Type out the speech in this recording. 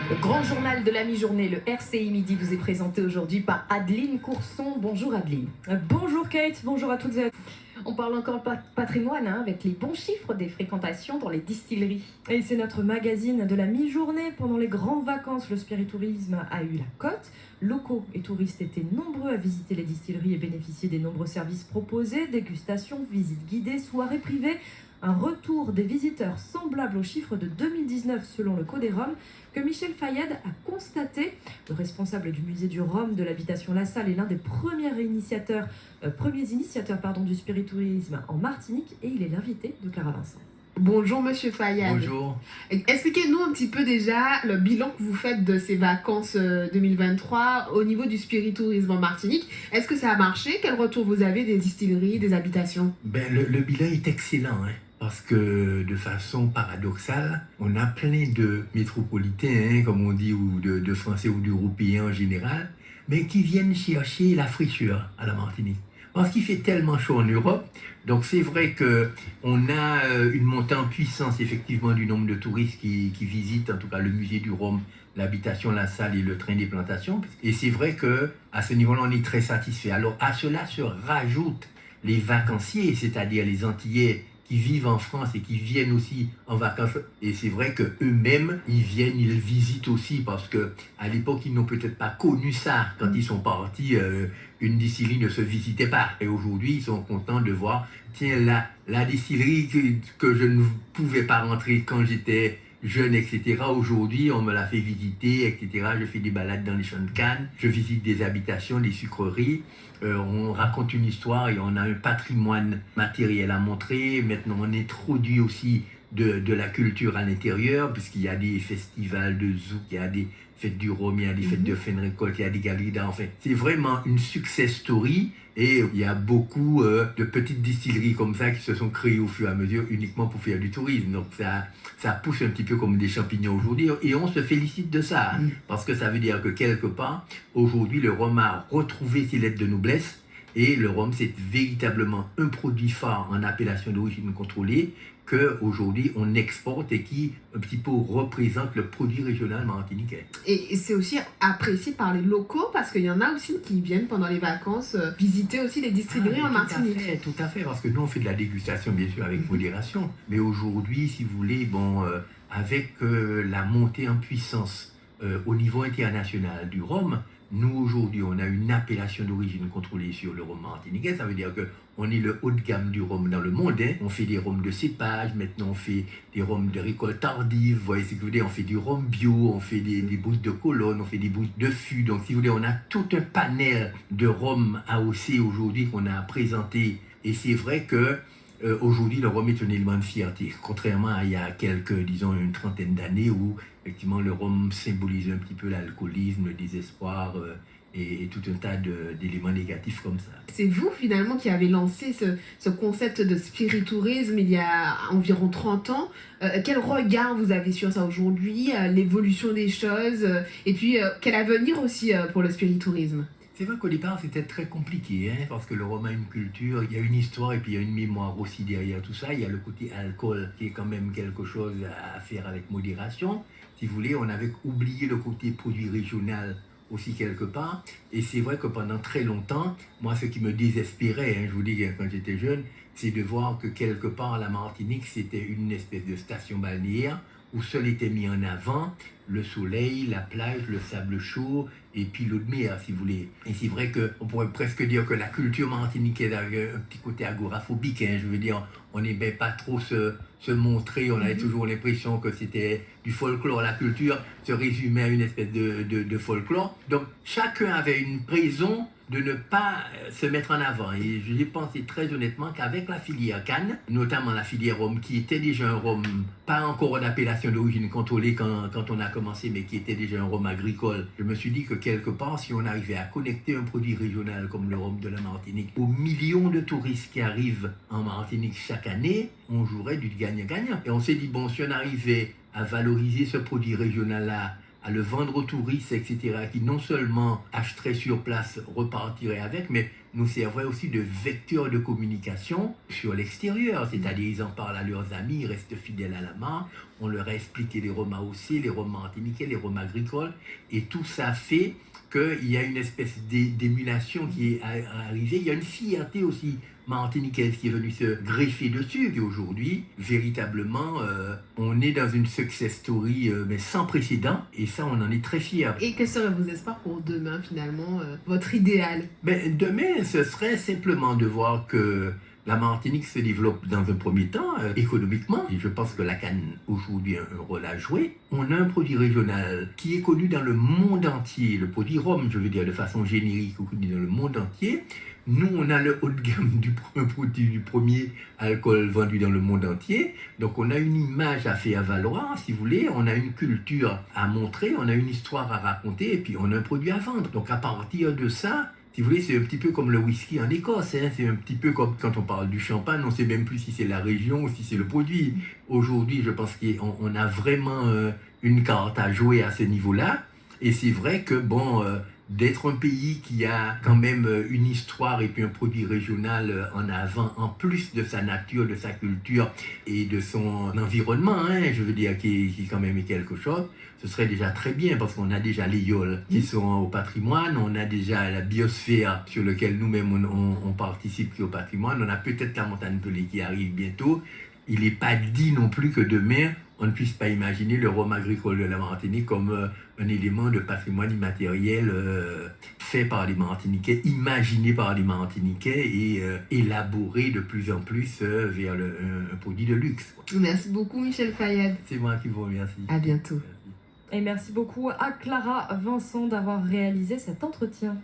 Le grand journal de la mi-journée, le RCI Midi, vous est présenté aujourd'hui par Adeline Courson. Bonjour Adeline. Bonjour Kate, bonjour à toutes et à tous. On parle encore patrimoine avec les bons chiffres des fréquentations dans les distilleries. Et c'est notre magazine de la mi-journée. Pendant les grandes vacances, le spiritourisme a eu la cote. Locaux et touristes étaient nombreux à visiter les distilleries et bénéficier des nombreux services proposés, dégustations, visites guidées, soirées privées. Un retour des visiteurs semblable aux chiffres de 2019 selon le Codérum que Michel Fayad a constaté. Le responsable du musée du Rhum de l'habitation La Salle est l'un des premiers initiateurs du spiritourisme en Martinique et il est l'invité de Clara Vincent. Bonjour Monsieur Fayad. Bonjour. Expliquez-nous un petit peu déjà le bilan que vous faites de ces vacances 2023 au niveau du spiritourisme en Martinique. Est-ce que ça a marché? Quel retour vous avez des distilleries, des habitations? Le bilan est excellent, parce que de façon paradoxale, on a plein de métropolitains, comme on dit, ou de Français ou d'Européens en général, mais qui viennent chercher la fraîcheur à la Martinique. Parce qu'il fait tellement chaud en Europe, donc c'est vrai qu'on a une montée en puissance effectivement du nombre de touristes qui visitent en tout cas le musée du Rhum, l'habitation La Salle et le train des plantations. Et c'est vrai qu'à ce niveau-là, on est très satisfait. Alors à cela se rajoutent les vacanciers, c'est-à-dire les Antillais qui vivent en France et qui viennent aussi en vacances. Et c'est vrai qu'eux-mêmes, ils viennent, ils visitent aussi parce qu'à l'époque, ils n'ont peut-être pas connu ça. Quand ils sont partis, une distillerie ne se visitait pas. Et aujourd'hui, ils sont contents de voir, tiens, la distillerie que je ne pouvais pas rentrer quand j'étais jeune, etc. Aujourd'hui, on me l'a fait visiter, etc. Je fais des balades dans les champs de canne, je visite des habitations, des sucreries. On raconte une histoire et on a un patrimoine matériel à montrer. Maintenant, on introduit aussi de la culture à l'intérieur, puisqu'il y a des festivals de zouk, il y a des fêtes du rhum, il y a des fêtes de fin de récolte, il y a des galeries d'art. Enfin, c'est vraiment une success story. Et il y a beaucoup de petites distilleries comme ça qui se sont créées au fur et à mesure uniquement pour faire du tourisme. Donc ça pousse un petit peu comme des champignons aujourd'hui et on se félicite de ça. Parce que ça veut dire que quelque part, aujourd'hui, le rhum a retrouvé ses lettres de noblesse. Et le rhum, c'est véritablement un produit phare en appellation d'origine contrôlée qu'aujourd'hui on exporte et qui un petit peu représente le produit régional martiniquais. Et c'est aussi apprécié par les locaux parce qu'il y en a aussi qui viennent pendant les vacances visiter aussi les distilleries en Martinique. Tout à fait, parce que nous on fait de la dégustation bien sûr avec modération. Mais aujourd'hui, si vous voulez, avec la montée en puissance au niveau international du rhum, nous, aujourd'hui, on a une appellation d'origine contrôlée sur le rhum martiniquais. Ça veut dire qu'on est le haut de gamme du rhum dans le monde. On fait des rhums de cépage, maintenant on fait des rhums de récolte tardive. Vous voyez ce que je veux dire? On fait du rhum bio, on fait des bouses de colonne, on fait des bouses de fût. Donc, si vous voulez, on a tout un panel de rhum AOC aujourd'hui qu'on a présenté. Et c'est vrai que aujourd'hui, le rhum est un élément de fierté, contrairement à il y a disons, une trentaine d'années où, effectivement, le rhum symbolise un petit peu l'alcoolisme, le désespoir et tout un tas d'éléments négatifs comme ça. C'est vous, finalement, qui avez lancé ce concept de spiritourisme il y a environ 30 ans. Quel regard vous avez sur ça aujourd'hui, l'évolution des choses, et puis quel avenir aussi pour le spiritourisme? C'est vrai qu'au départ, c'était très compliqué, parce que le rhum a une culture, il y a une histoire et puis il y a une mémoire aussi derrière tout ça. Il y a le côté alcool qui est quand même quelque chose à faire avec modération. Si vous voulez, on avait oublié le côté produit régional aussi quelque part. Et c'est vrai que pendant très longtemps, moi, ce qui me désespérait, je vous dis, quand j'étais jeune, c'est de voir que quelque part, la Martinique, c'était une espèce de station balnéaire où seul était mis en avant le soleil, la plage, le sable chaud et puis l'eau de mer, si vous voulez. Et c'est vrai qu'on pourrait presque dire que la culture martiniquaise a un petit côté agoraphobique. Je veux dire, on n'aimait pas trop se montrer, on avait toujours l'impression que c'était du folklore. La culture se résumait à une espèce de folklore. Donc chacun avait une raison de ne pas se mettre en avant. Et j'ai pensé très honnêtement qu'avec la filière canne, notamment la filière rhum, qui était déjà un rhum, pas encore d'appellation d'origine contrôlée quand on a commencé, mais qui était déjà un rhum agricole, je me suis dit que quelque part, si on arrivait à connecter un produit régional comme le rhum de la Martinique aux millions de touristes qui arrivent en Martinique chaque année, on jouerait du gagnant-gagnant. Et on s'est dit, bon, si on arrivait à valoriser ce produit régional-là, à le vendre aux touristes, etc., qui non seulement achèteraient sur place, repartiraient avec, mais nous servaient aussi de vecteur de communication sur l'extérieur. C'est-à-dire, ils en parlent à leurs amis, ils restent fidèles à la marque. On leur a expliqué les rhums AOC, les rhums martiniquais, les rhums agricoles. Et tout ça fait qu'il y a une espèce d'émulation qui est arrivée. Il y a une fierté aussi martiniquaise qui est venue se greffer dessus. Et aujourd'hui, véritablement, on est dans une success story mais sans précédent. Et ça, on en est très fiers. Et quels seraient vos espoirs pour demain, finalement, votre idéal? Ben, demain, ce serait simplement de voir que la Martinique se développe dans un premier temps économiquement. Et je pense que la canne aujourd'hui a un rôle à jouer. On a un produit régional qui est connu dans le monde entier. Le produit rhum, je veux dire de façon générique, connu dans le monde entier. Nous, on a le haut de gamme du premier alcool vendu dans le monde entier. Donc, on a une image à faire valoir, si vous voulez. On a une culture à montrer, on a une histoire à raconter, et puis on a un produit à vendre. Donc, à partir de ça, si vous voulez, c'est un petit peu comme le whisky en Écosse. Hein. C'est un petit peu comme quand on parle du champagne, on ne sait même plus si c'est la région ou si c'est le produit. Aujourd'hui, je pense qu'on a vraiment une carte à jouer à ce niveau-là. Et c'est vrai que, bon, d'être un pays qui a quand même une histoire et puis un produit régional en avant, en plus de sa nature, de sa culture et de son environnement, hein, je veux dire, qui quand même est quelque chose, ce serait déjà très bien parce qu'on a déjà les yoles qui sont au patrimoine, on a déjà la biosphère sur laquelle nous-mêmes on participe qui est au patrimoine, on a peut-être la montagne pelée qui arrive bientôt. Il n'est pas dit non plus que demain, on ne puisse pas imaginer le rhum agricole de la Martinique comme un élément de patrimoine immatériel fait par les Martiniquais, imaginé par les Martiniquais et élaboré de plus en plus vers un produit de luxe. Merci beaucoup, Michel Fayad. C'est moi qui vous remercie. À bientôt. Merci. Et merci beaucoup à Clara Vincent d'avoir réalisé cet entretien.